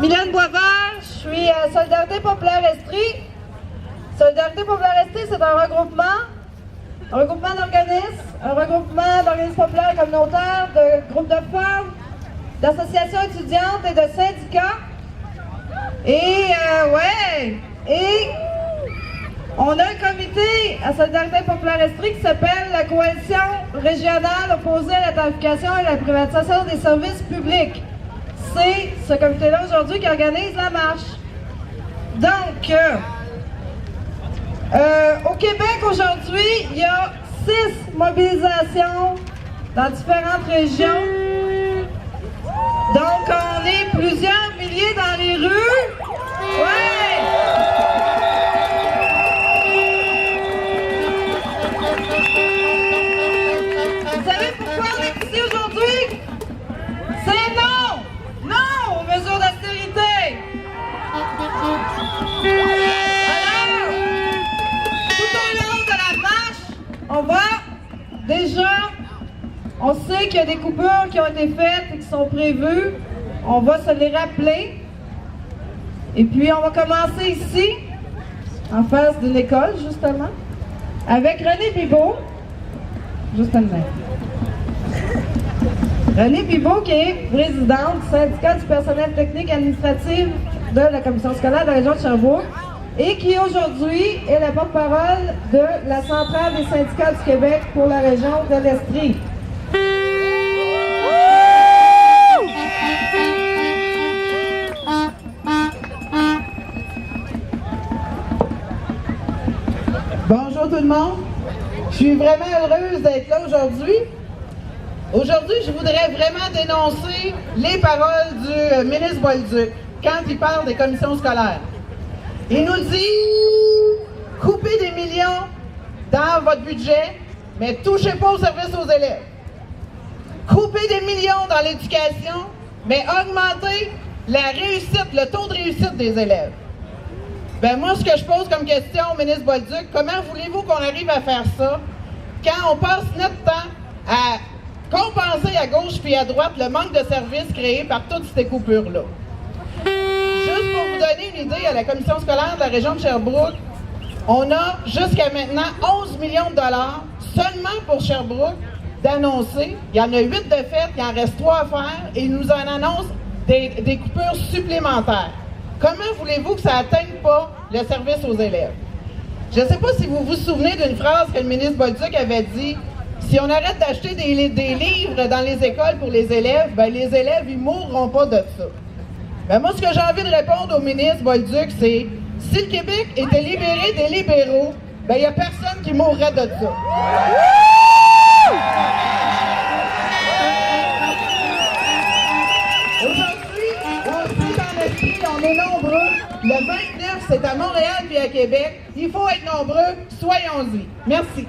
Mylène Boisvert, je suis à Solidarité Populaire Estrie. Solidarité Populaire Estrie, c'est un regroupement d'organismes populaires et communautaires, de groupes de femmes, d'associations étudiantes et de syndicats. Et on a un comité à Solidarité Populaire Estrie qui s'appelle la Coalition régionale opposée à la tarification et à la privatisation des services publics. C'est ce comité-là aujourd'hui qui organise la marche. Donc, au Québec aujourd'hui, il y a 6 mobilisations dans différentes régions. Donc, on est plusieurs milliers dans les rues. Ouais! Vous savez pourquoi on est ici aujourd'hui? C'est non! Non aux mesures d'austérité! Alors, tout au long de la marche, on sait qu'il y a des coupures qui ont été faites et qui sont prévues. On va se les rappeler. Et puis, on va commencer ici, en face d'une école, justement, avec Renée Bibeau. Justement. Renée Bibeau, qui est présidente du syndicat du personnel technique et administratif de la commission scolaire de la région de Sherbrooke et qui aujourd'hui est la porte-parole de la centrale des syndicats du Québec pour la région de l'Estrie. Bonjour tout le monde. Je suis vraiment heureuse d'être là aujourd'hui. Aujourd'hui, je voudrais vraiment dénoncer les paroles du ministre Bolduc quand il parle des commissions scolaires. Il nous dit « Coupez des millions dans votre budget, mais touchez pas au service aux élèves. Coupez des millions dans l'éducation, mais augmentez la réussite, le taux de réussite des élèves. » Ben moi, ce que je pose comme question au ministre Bolduc, comment voulez-vous qu'on arrive à faire ça quand on passe notre temps à compenser à gauche puis à droite le manque de services créés par toutes ces coupures-là? Juste pour vous donner une idée, à la commission scolaire de la région de Sherbrooke, on a jusqu'à maintenant 11 millions de dollars seulement pour Sherbrooke d'annoncer. Il y en a 8 de fait, il en reste 3 à faire et ils nous en annoncent des coupures supplémentaires. Comment voulez-vous que ça n'atteigne pas le service aux élèves? Je ne sais pas si vous vous souvenez d'une phrase que le ministre Bolduc avait dit. Si on arrête d'acheter des livres dans les écoles pour les élèves, ben les élèves, ils ne mourront pas de ça. Ben moi, ce que j'ai envie de répondre au ministre Bolduc, c'est si le Québec était libéré des libéraux, ben il n'y a personne qui mourrait de ça. On est nombreux. Le 29, c'est à Montréal puis à Québec. Il faut être nombreux. Soyons-y. Merci.